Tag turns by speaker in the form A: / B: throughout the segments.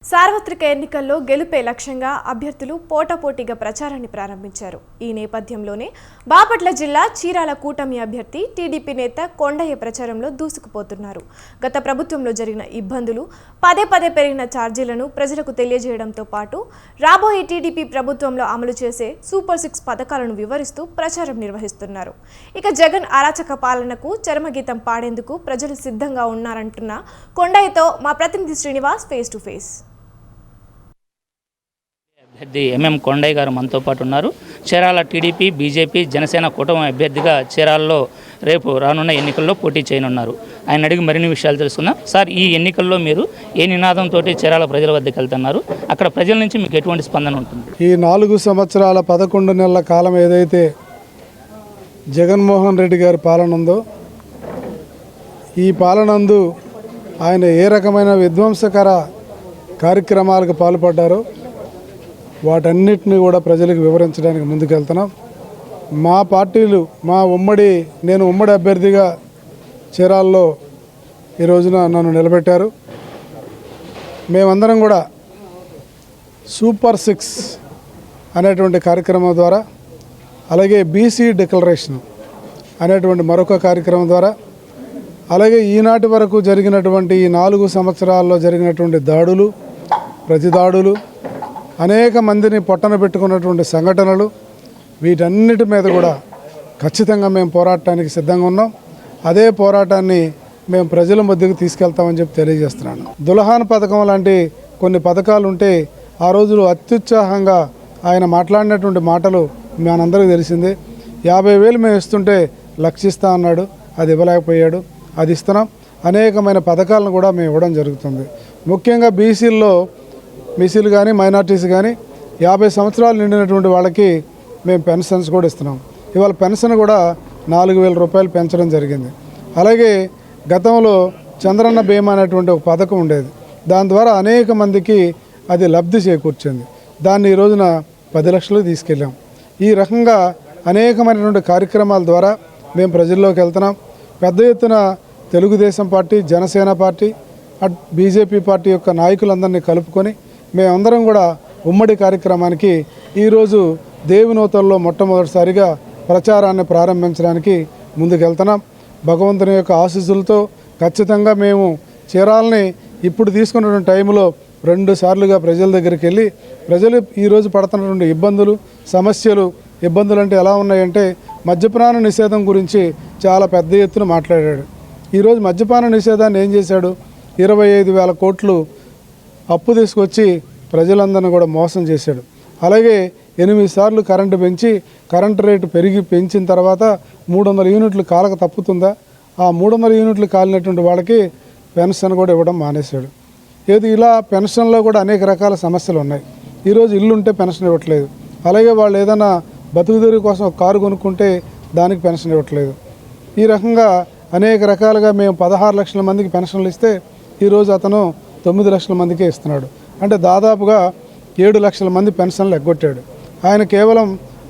A: సార్వత్రిక ఎన్నికల్లో గెలుపే లక్ష్యంగా అభ్యర్థులు పోటాపోటీగా ప్రచారాన్ని ప్రారంభించారు. ఈ నేపథ్యంలోనే బాపట్ల జిల్లా చీరాల కూటమి అభ్యర్థి టీడీపీ నేత కొండయ్య ప్రచారంలో దూసుకుపోతున్నారు. గత ప్రభుత్వంలో జరిగిన ఇబ్బందులు, పదే పెరిగిన ఛార్జీలను ప్రజలకు తెలియజేయడంతో పాటు రాబోయే టీడీపీ ప్రభుత్వంలో అమలు చేసే సూపర్ 6 పథకాలను వివరిస్తూ ప్రచారం నిర్వహిస్తున్నారు. ఇక జగన్ అరాచక పాలనకు చరమగీతం పాడేందుకు ప్రజలు సిద్ధంగా ఉన్నారంటున్న కొండయ్యతో మా ప్రతినిధి శ్రీనివాస్ ఫేస్ టు ఫేస్.
B: అభ్యర్థి ఎంఎం కొండయ్య గారు మనతో పాటు ఉన్నారు. చీరాల టీడీపీ, బీజేపీ, జనసేన కూటమి అభ్యర్థిగా చీరాలలో రేపు రానున్న ఎన్నికల్లో పోటీ చేయనున్నారు. ఆయన అడిగి మరిన్ని విషయాలు తెలుసుకుందాం. సార్, ఈ ఎన్నికల్లో మీరు ఏ నినాదంతో చీరాల ప్రజల వద్దకు వెళ్తున్నారు? అక్కడ ప్రజల నుంచి మీకు ఎటువంటి స్పందన ఉంటుంది?
C: ఈ 4 సంవత్సరాల 11 నెలల కాలం ఏదైతే జగన్మోహన్ రెడ్డి గారి పాలన ఉందో, ఈ పాలనందు ఆయన ఏ రకమైన విధ్వంసకర కార్యక్రమాలకు పాల్పడ్డారో వాటన్నిటిని కూడా ప్రజలకు వివరించడానికి ముందుకెళ్తున్నాం. మా పార్టీలు నేను ఉమ్మడి అభ్యర్థిగా చీరాల్లో ఈ రోజున నన్ను నిలబెట్టారు. మేమందరం కూడా సూపర్ 6 అనేటువంటి కార్యక్రమం ద్వారా, అలాగే బీసీ డిక్లరేషన్ అనేటువంటి మరొక కార్యక్రమం ద్వారా, అలాగే ఈనాటి వరకు జరిగినటువంటి ఈ 4 సంవత్సరాల్లో జరిగినటువంటి దాడులు, ప్రతిదాడులు, అనేక మందిని పొట్టన పెట్టుకున్నటువంటి సంఘటనలు, వీటన్నిటి మీద కూడా ఖచ్చితంగా మేము పోరాటానికి సిద్ధంగా ఉన్నాం. అదే పోరాటాన్ని మేము ప్రజల మధ్యకు తీసుకెళ్తామని చెప్పి తెలియజేస్తున్నాను. దులహాన్ పథకం లాంటి కొన్ని పథకాలు ఉంటే ఆ రోజులు అత్యుత్సాహంగా ఆయన మాట్లాడినటువంటి మాటలు మనందరికీ తెలిసిందే. 50,000 మేము ఇస్తుంటే లక్షిస్తా అన్నాడు, అది ఇవ్వలేకపోయాడు. అది ఇస్తున్నాం. అనేకమైన పథకాలను కూడా మేము ఇవ్వడం జరుగుతుంది. ముఖ్యంగా బీసీలు కానీ మైనార్టీస్ కానీ 50 సంవత్సరాలు నిండినటువంటి వాళ్ళకి మేము పెన్షన్స్ కూడా ఇస్తున్నాం. ఇవాళ పెన్షన్ కూడా 4,000 రూపాయలు పెంచడం జరిగింది. అలాగే గతంలో చంద్రన్న బీమా అనేటువంటి ఒక పథకం ఉండేది. దాని ద్వారా అనేక మందికి అది లబ్ధి చేకూర్చింది. దాన్ని ఈ రోజున 10 లక్షలు తీసుకెళ్ళాం. ఈ రకంగా అనేకమైనటువంటి కార్యక్రమాల ద్వారా మేము ప్రజల్లోకి వెళ్తున్నాం. పెద్ద ఎత్తున Telugu Desam party, Janasena party, BJP party యొక్క నాయకులందరినీ కలుపుకొని మేమందరం కూడా ఉమ్మడి కార్యక్రమానికి ఈరోజు దేవినూతల్లో మొట్టమొదటిసారిగా ప్రచారాన్ని ప్రారంభించడానికి ముందుకెళ్తున్నాం. భగవంతుని యొక్క ఆశీస్సులతో ఖచ్చితంగా మేము చీరాలని ఇప్పుడు తీసుకున్నటువంటి టైంలో 2 సార్లుగా ప్రజల దగ్గరికి వెళ్ళి ప్రజలు ఈరోజు పడుతున్నటువంటి ఇబ్బందులు అంటే ఎలా ఉన్నాయంటే, మద్యపాన నిషేధం గురించి చాలా పెద్ద ఎత్తున మాట్లాడాడు. ఈరోజు మద్యపాన నిషేధాన్ని ఏం చేశాడు? 25,000 కోట్లు అప్పు తీసుకొచ్చి ప్రజలందరినీ కూడా మోసం చేశాడు. అలాగే 8 సార్లు కరెంటు పెంచి కరెంటు రేటు పెంచిన తర్వాత 300 యూనిట్లు కాలక తప్పుతుందా? ఆ 300 యూనిట్లు కాలినటువంటి వాళ్ళకి పెన్షన్ కూడా ఇవ్వడం మానేశాడు. ఇలా పెన్షన్లో కూడా అనేక రకాల సమస్యలు ఉన్నాయి. ఈరోజు ఇల్లు ఉంటే పెన్షన్ ఇవ్వట్లేదు. అలాగే వాళ్ళు ఏదైనా బతుకుదెరువు కోసం ఒక కారు కొనుక్కుంటే దానికి పెన్షన్ ఇవ్వట్లేదు. ఈ రకంగా అనేక రకాలుగా మేము 16 లక్షల మందికి పెన్షన్లు ఇస్తే ఈరోజు అతను 9 లక్షల మందికే ఇస్తున్నాడు. అంటే దాదాపుగా 7 లక్షల మంది పెన్షన్లు ఎగ్గొట్టాడు. ఆయన కేవలం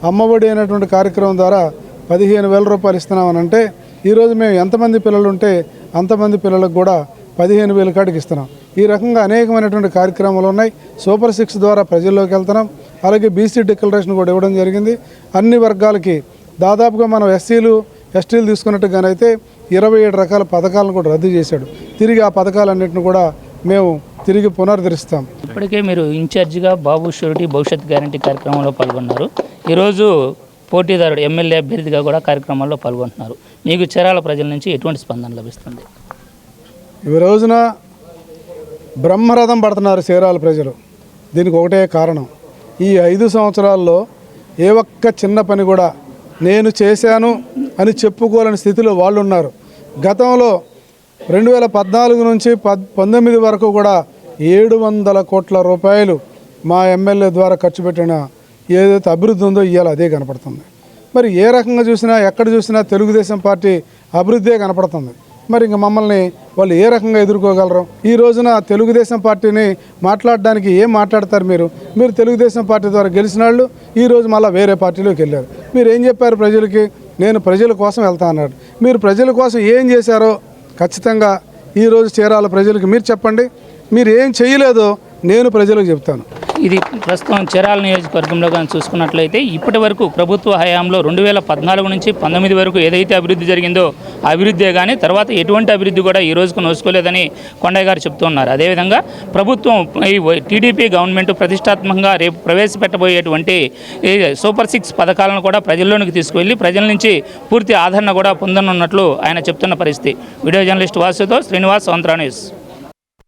C: అమ్మఒడి అనేటువంటి కార్యక్రమం ద్వారా 15,000 రూపాయలు ఇస్తున్నామనంటే ఈరోజు మేము ఎంతమంది పిల్లలు ఉంటే అంతమంది పిల్లలకు కూడా 15,000 కాడికి ఇస్తున్నాం. ఈ రకంగా అనేకమైనటువంటి కార్యక్రమాలు ఉన్నాయి. సూపర్ 6 ద్వారా ప్రజల్లోకి వెళ్తున్నాం. అలాగే బీసీ డిక్లరేషన్ కూడా ఇవ్వడం జరిగింది. అన్ని వర్గాలకి దాదాపుగా మనం ఎస్సీలు, ఎస్టీలు తీసుకున్నట్టుగానైతే 27 రకాల పథకాలను కూడా రద్దు చేశాడు. తిరిగి ఆ పథకాలన్నింటిని కూడా మేము తిరిగి పునరుద్ధరిస్తాం.
B: ఇప్పటికే మీరు ఇన్ఛార్జిగా బాబు షూరిటీ భవిష్యత్ గ్యారంటీ కార్యక్రమంలో పాల్గొన్నారు. ఈరోజు పోటీదారుడు ఎమ్మెల్యే అభ్యర్థిగా కూడా కార్యక్రమాల్లో పాల్గొంటున్నారు. మీకు చీరాల ప్రజల నుంచి ఎటువంటి స్పందన లభిస్తుంది?
C: ఈ రోజున బ్రహ్మరథం పడుతున్నారు చీరాల ప్రజలు. దీనికి ఒకటే కారణం, ఈ 5 సంవత్సరాల్లో ఏ ఒక్క చిన్న పని కూడా నేను చేశాను అని చెప్పుకోలేని స్థితిలో వాళ్ళు ఉన్నారు. గతంలో 2014 నుంచి 19 వరకు కూడా 700 కోట్ల రూపాయలు మా ఎమ్మెల్యే ద్వారా ఖర్చు పెట్టిన ఏదైతే అభివృద్ధి ఉందో ఇవాళ అదే కనపడుతుంది. మరి ఏ రకంగా చూసినా, ఎక్కడ చూసినా తెలుగుదేశం పార్టీ అభివృద్ధే కనపడుతుంది. మరి ఇంక మమ్మల్ని వాళ్ళు ఏ రకంగా ఎదుర్కోగలరు? ఈ రోజున తెలుగుదేశం పార్టీని మాట్లాడడానికి ఏం మాట్లాడతారు? మీరు తెలుగుదేశం పార్టీ ద్వారా గెలిచిన వాళ్ళు ఈరోజు మళ్ళీ వేరే పార్టీలోకి వెళ్ళారు. మీరు ఏం చెప్పారు ప్రజలకి? నేను ప్రజల కోసం వెళ్తా అన్నాడు. మీరు ప్రజల కోసం ఏం చేశారో ఖచ్చితంగా ఈరోజు చీరాల ప్రజలకు మీరు చెప్పండి. మీరు ఏం చేయలేదో నేను ప్రజలకు చెప్తాను.
B: ఇది ప్రస్తుతం చీరాల నియోజకవర్గంలో కానీ చూసుకున్నట్లయితే ఇప్పటి వరకు ప్రభుత్వ హయాంలో 2014 నుంచి 19 వరకు ఏదైతే అభివృద్ధి జరిగిందో ఆ అభివృద్ధే కానీ తర్వాత ఎటువంటి అభివృద్ధి కూడా ఈ రోజుకు నోచుకోలేదని కొండయ్య గారు చెప్తున్నారు. అదేవిధంగా ప్రభుత్వం ఈ టీడీపీ గవర్నమెంట్ ప్రతిష్టాత్మకంగా రేపు ప్రవేశపెట్టబోయేటువంటి ఈ సూపర్ 6 పథకాలను కూడా ప్రజల్లోనికి తీసుకువెళ్ళి ప్రజల నుంచి పూర్తి ఆదరణ కూడా పొందనున్నట్లు ఆయన చెప్తున్న పరిస్థితి. వీడియో జర్నలిస్ట్ వాసుతో శ్రీనివాస్, ఆంధ్ర న్యూస్.